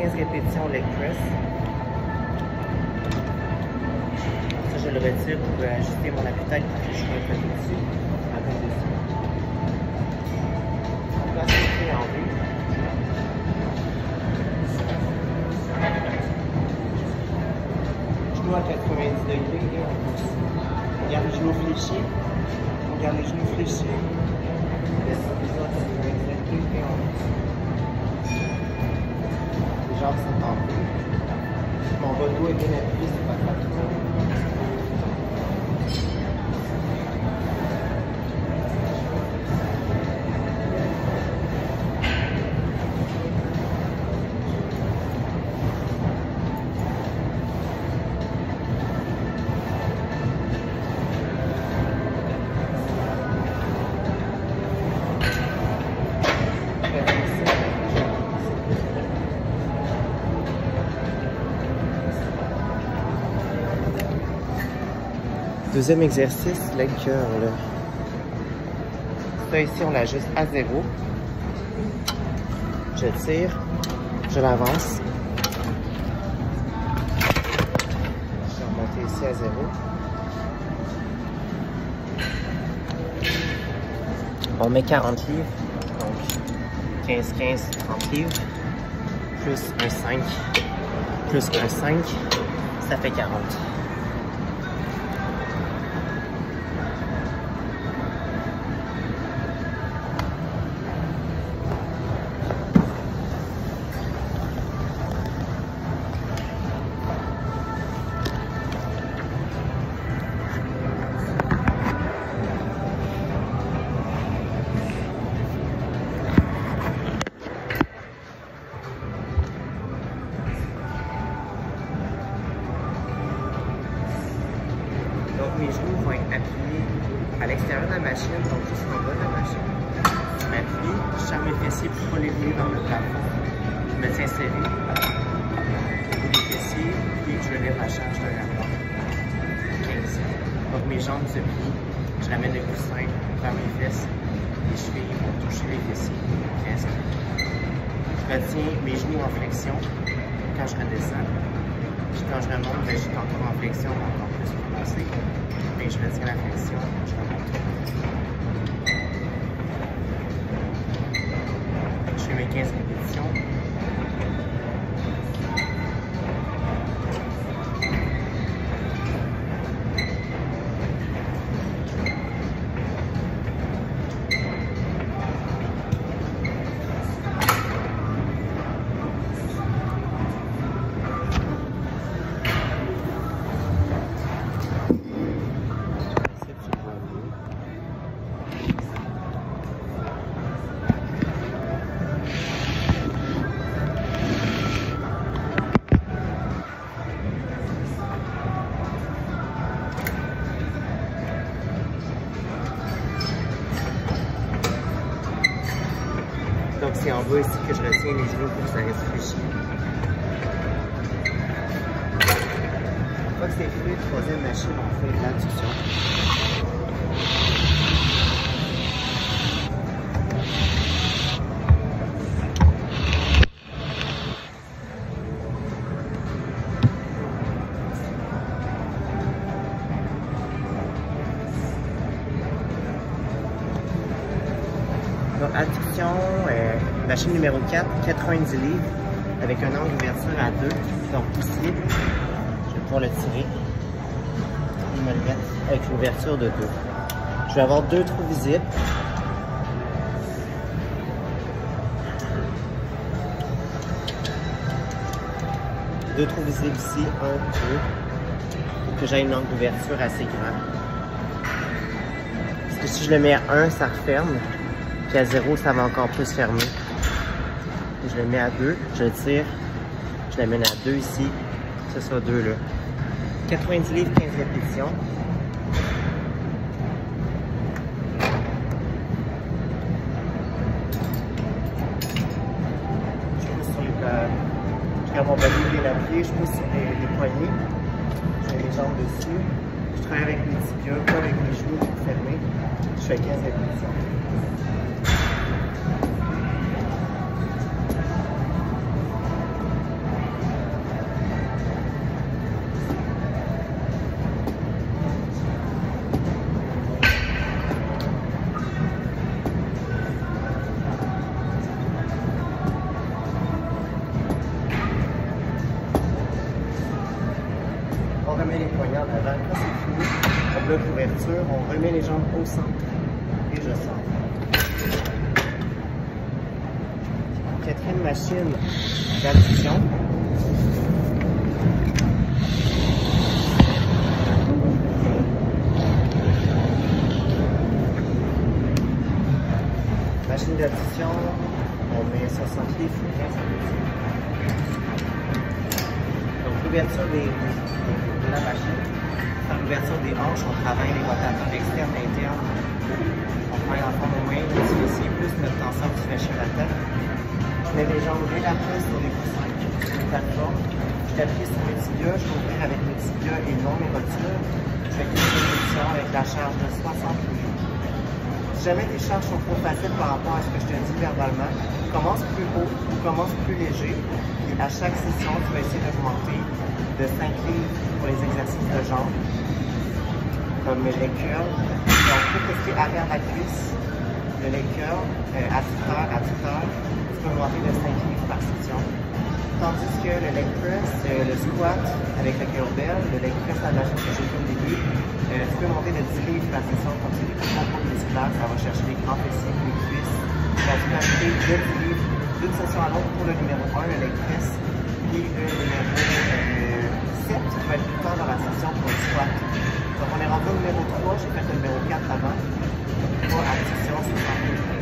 15 répétitions leg press. Ça, je le retire pour ajuster mon appui-tête pour que je sois un peu dessus. Un peu dessus. On place les pieds en V. Genoux à 90 degrés et on pousse. On garde les genoux fléchis. On garde les genoux fléchis. Descend les genoux à 90 degrés et on pousse. Les jambes sont en V. Mon bas de dos est bien appuyé, c'est pas grave. Deuxième exercice, leg curl. Ça ici, on l'ajuste à 0. Je tire, je l'avance. Je vais remonter ici à 0. On met 40 livres, donc 15, 15, 30 livres, plus un 5, plus un 5, ça fait 40. Donc mes genoux vont être appuyés à l'extérieur de la machine, donc juste en bas de la machine. Je m'appuie, je serre mes fessiers pour ne pas les rouler vers le plafond. Je me tiens serré, je roule les fessiers, puis je lève la charge de l'arrière. 15. Donc mes jambes se plient, je ramène le coussin vers mes fesses, les chevilles vont toucher les fessiers. 15. Je retiens mes genoux en flexion quand je redescends. Puis quand je remonte, je suis encore en flexion, encore plus prononcé. Mais je retiens la flexion, je remonte. Je fais mes 15 répétitions. Donc c'est en bas ici que je retiens les genoux pour que ça reste fléchi. Une fois que c'est fait, troisième machine, on fait l'adduction. Donc, adduction, machine numéro 4, 90 livres, avec un angle d'ouverture à 2. Donc ici, je vais pouvoir le tirer et me le mettre avec l'ouverture de 2. Je vais avoir 2 trous visibles. Deux trous visibles ici, 1, 2, pour que j'aie une angle d'ouverture assez grande. Parce que si je le mets à 1, ça referme. Puis à 0, ça va encore plus fermer. Je le mets à 2, je le tire, je l'amène à 2 ici, c'est ça, 2 là. 90 livres, 15 répétitions. Je pousse sur je garde mon body bien appuyé, je pousse sur les poignets, je mets les jambes dessus, je travaille avec mes tibias, pas avec mes genoux fermés, je fais 15 répétitions. avant. Quand c'est fini, on bloque l'ouverture, on remet les jambes au centre et je sors. Quatrième machine d'addition. Machine d'addition, on met 60 livres. Donc l'ouverture de la machine. Par l'ouverture des hanches, on travaille les rotateurs externes et internes. On travaille en forme au moins du fessier, plus notre tenseur du fessier latéral. Je mets les jambes et la presse sur les coussins sur une plateforme. Je t'appuie sur mes tibias, je vais ouvrir avec mes tibias et non mes rotures. Je fais une répétition avec la charge de 60 kg. Si jamais tes charges sont trop faciles par rapport à ce que je te dis verbalement, commence plus haut ou commence plus léger. Et à chaque session, tu vas essayer d'augmenter de 5 livres pour les exercices de jambes, comme le leg curl. Donc, tout ce qui est arrière de la cuisse, le leg curl, adducteur, tu peux augmenter de 5 livres par session. Tandis que le leg press, le squat avec le kettlebell, le leg press à la machine que j'ai fait au début, tu peux monter de 10 livres par session comme c'est des contrôles musculaires, ça va chercher les grands fessiers, les cuisses. Ça va ajouter 2 livres d'une session à l'autre pour le numéro 1, le leg press, et le numéro 7 qui va être plus tard dans la session pour le squat. Donc on est rendu au numéro 3, j'ai fait le numéro 4 avant, pour la session 60 livres.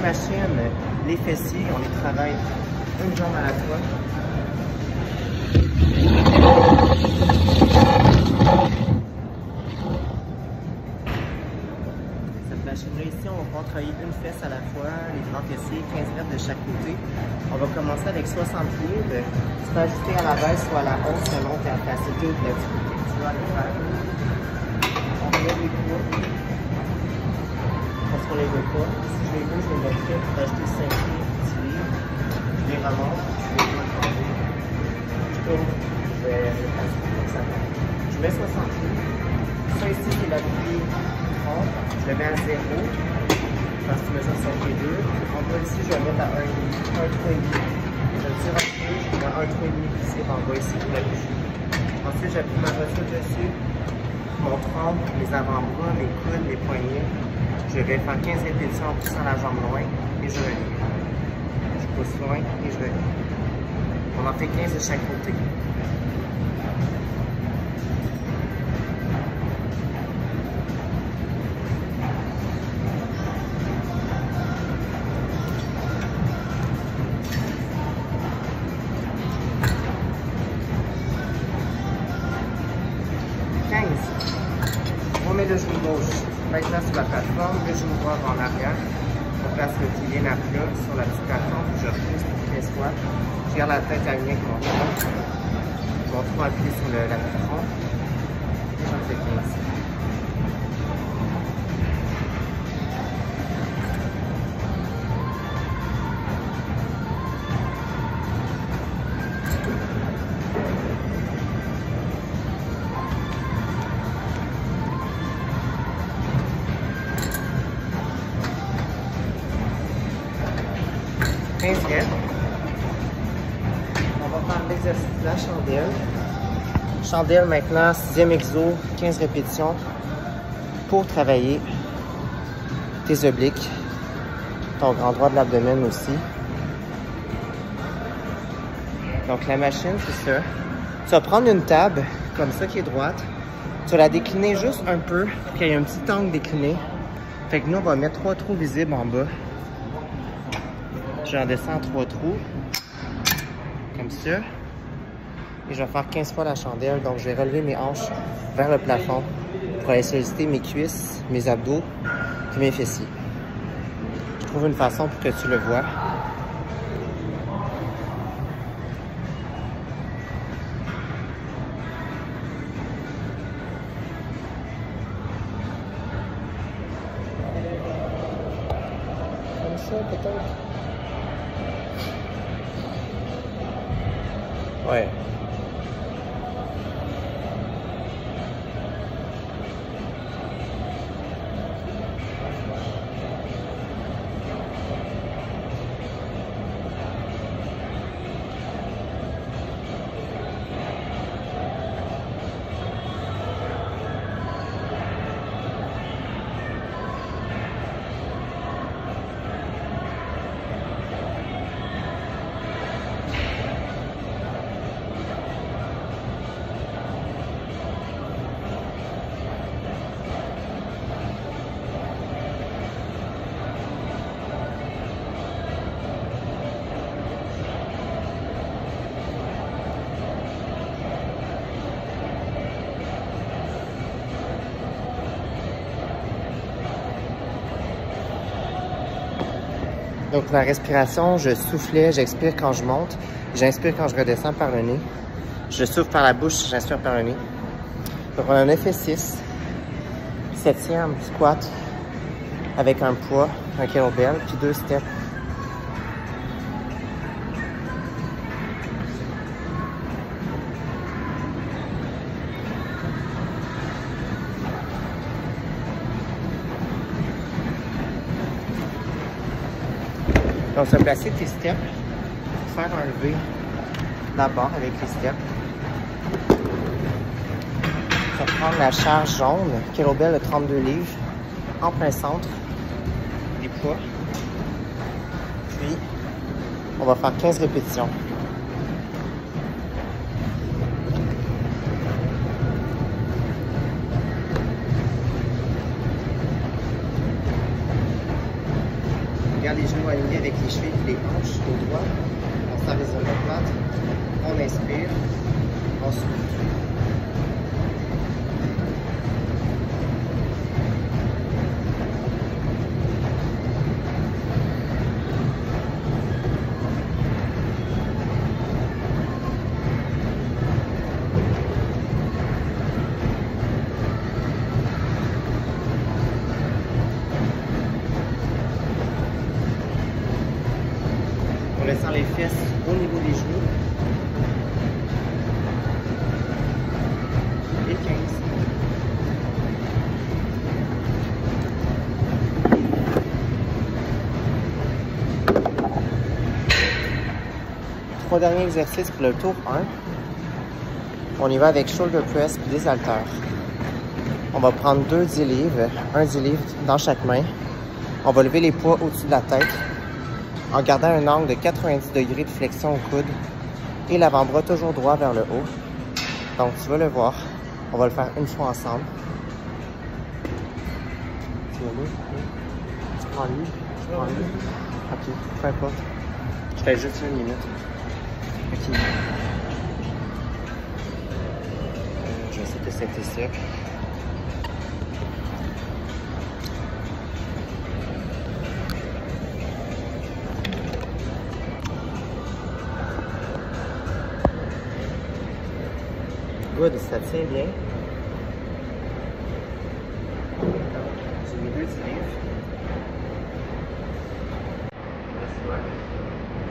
Machine, les fessiers, on les travaille une jambe à la fois. Cette machine-là ici, on va travailler une fesse à la fois, les grands fessiers, 15 mètres de chaque côté. On va commencer avec 60 livres. Tu peux ajuster à la baisse ou à la hausse selon ta facilité ou ta difficulté. Tu vas le faire. On relève les poids. Parce qu'on les veut pas. Si je les veux, je les mettrai pour ajouter 5 livres, 10 livres. Je les remonte, je les tourne, je tourne, je vais passer comme ça. Je mets 60 livres. Ça ici, c'est l'appui front. Je le mets à 0. Parce que tu mesures 5 et 2. En bas ici, je vais le mettre à 1,5. Je tire un peu, je mets 1,3 ici, en bas ici pour l'appuyer. Ensuite, j'appuie ma voiture dessus. Mon tronc, mes avant-bras, mes coudes, mes poignets. Je vais faire 15 répétitions en poussant la jambe loin et je reviens. Je pousse loin et je reviens. On en fait 15 de chaque côté. On met le genou gauche maintenant sur la plateforme, le genou droit en arrière. On place le pied bien à plat sur la petite plateforme. Je repousse pour les squats. Je garde la tête alignée avec mon tronc. Mon tronc appuyé sur l'appui front. Et j'en fais 15. On va faire l'exercice de la chandelle. Chandelle maintenant, 6e exo, 15 répétitions pour travailler tes obliques, ton grand droit de l'abdomen aussi. Donc la machine, c'est ça. Tu vas prendre une table comme ça qui est droite. Tu vas la décliner juste un peu pour qu'il y ait un petit angle décliné. Fait que nous, on va mettre 3 trous visibles en bas. J'en descends 3 trous, comme ça. Et je vais faire 15 fois la chandelle, donc je vais relever mes hanches vers le plafond pour aller solliciter mes cuisses, mes abdos et mes fessiers. Je trouve une façon pour que tu le vois. peut-être. Ouais. Donc la respiration, je soufflais, j'expire quand je monte, j'inspire quand je redescends par le nez. Je souffle par la bouche, j'inspire par le nez. Donc on a un effet 6, 7e squat avec un poids, un kettlebell, puis 2 steps. Donc, se placer tes steps, faire un lever d'abord avec les steps. On va prendre la charge jaune, kettlebell de 32 livres, en plein centre, des poids. Puis, on va faire 15 répétitions. Garde les genoux alignés avec les chevilles et les hanches au droit. On s'arrête sur la plate. On inspire. On souffle. On descend les fesses au niveau des genoux. Et 15. Trois derniers exercices pour le tour 1. On y va avec shoulder press et des haltères. On va prendre 2 10 livres, un 10 livres dans chaque main. On va lever les poids au-dessus de la tête en gardant un angle de 90 degrés de flexion au coude et l'avant-bras toujours droit vers le haut. Donc tu vas le voir. On va le faire une fois ensemble. Tu vas lui? Tu prends lui? Tu prends lui? Ok, peu importe. Je fais juste une minute. Ok. Je vais essayer de setter ça. Good, ça tient bien. J'ai mis 2 livres.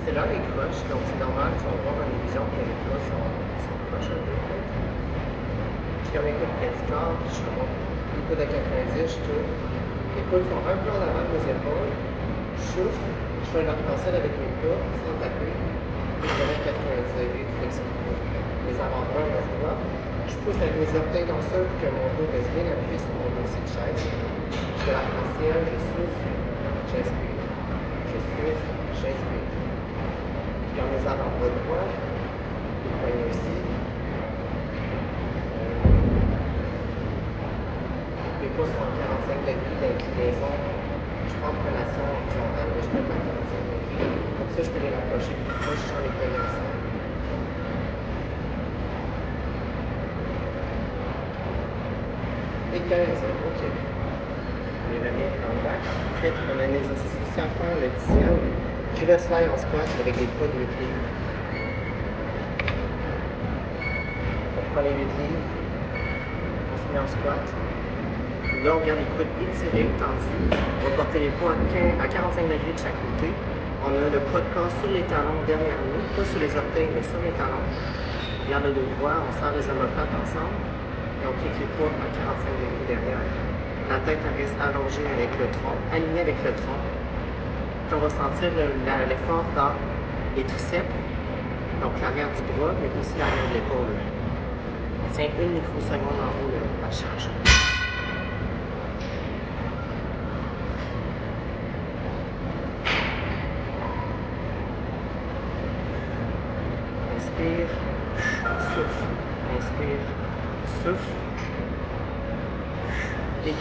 C'est là les croches, donc c'est normal, tu vas voir une illusion que les croches sont croches un peu. Je suis comme écoute près du corps, puis je remonte les coudes à 90, je tourne. Les coudes font un peu en avant de mes épaules. Je souffle, je fais un arc-en-ciel avec mes coudes, sans taper. Puis je remets 90 degrés de flexion. Les avant-bras restent droits. Je pousse avec mes orteils dans le sol pour que mon dos reste bien appuyé sur mon dossier de chaise. Je fais l'arc-en-ciel, je souffle, j'inspire. Je souffle, j'inspire. Je garde mes avant-bras droits, les poignets aussi. Les pouces sont à 45 degrés d'inclinaison. Je prends une pronation horizontale, mais je ne peux pas 45 degrés. Comme ça, je peux les rapprocher plus proche sans les poignets ensemble. Et 15, ok. Les derniers en back. Ensuite, on a un exercice aussi à faire, le 10e. Reverse fly en squat avec les poids de 8 livres. On prend les 8 livres. On se met en squat. 9, Là, on garde les coudes étirés, tendus. On va porter les poids à 45 degrés de chaque côté. On a le poids de corps sur les talons derrière nous, pas sur les orteils, mais sur les talons. On garde le dos droit, on serre les omoplates ensemble. Et on clique les poids à 45 degrés derrière. La tête reste allongée avec le tronc, alignée avec le tronc. Puis on va sentir l'effort dans les triceps, donc l'arrière du bras, mais aussi l'arrière de l'épaule. On tient 1 microseconde en haut de la charge. Inspire, souffle, inspire, souffle. Et 15.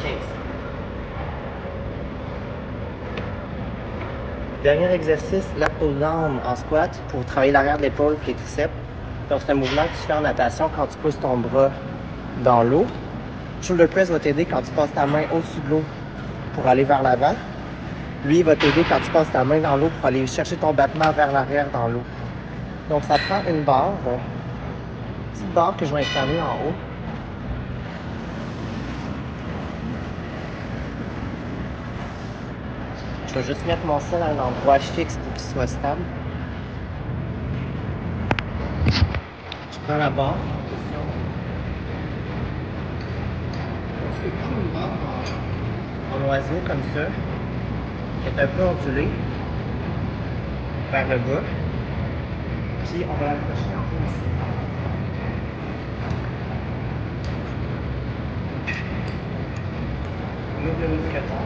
Dernier exercice, la pull down en squat pour travailler l'arrière de l'épaule et les triceps. Donc c'est un mouvement que tu fais en natation quand tu pousses ton bras dans l'eau. Shoulder press va t'aider quand tu passes ta main au-dessus de l'eau pour aller vers l'avant. Lui, il va t'aider quand tu passes ta main dans l'eau pour aller chercher ton battement vers l'arrière dans l'eau. Donc ça prend une barre, une petite barre que je vais installer en haut. Je vais juste mettre mon sol à un endroit fixe pour qu'il soit stable. Je prends la barre. On fait prendre une barre en oiseau comme ça, qui est un peu ondulée vers le bas. Puis on va l'accrocher en haut ici. On ouvre le musculateur.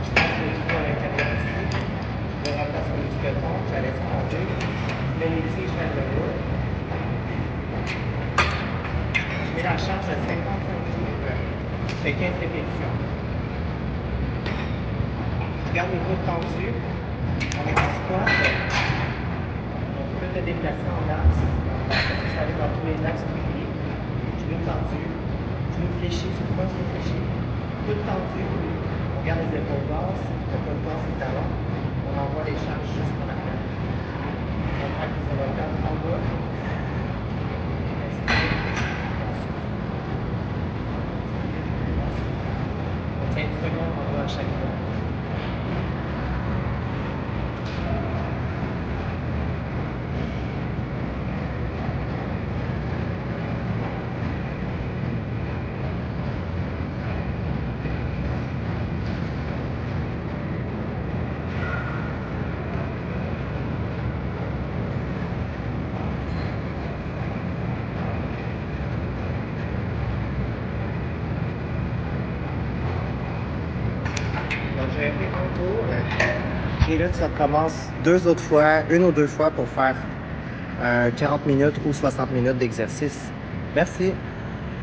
Je passe le tout à l'intérieur ici. Je remplace le musculateur, je la laisse tomber. Je mets les tiges vers le bas. Je mets la charge à 55 livres. Je fais 15 répétitions. Je garde les coudes tendus. On est en squat. On peut te déplacer en axe. Ça aller dans tous les axes du pied. Genoux tendus. Genoux fléchis, sur le poste fléchi. Coudes tendus. On garde les épaules basses. Le coude basse les talons. On envoie les charges jusqu'en arrière. On prend les omoplates en bas. On tient une seconde en bas à chaque fois. Donc j'ai fait un tour. Et là, tu recommences une ou deux fois pour faire 40 minutes ou 60 minutes d'exercice. Merci.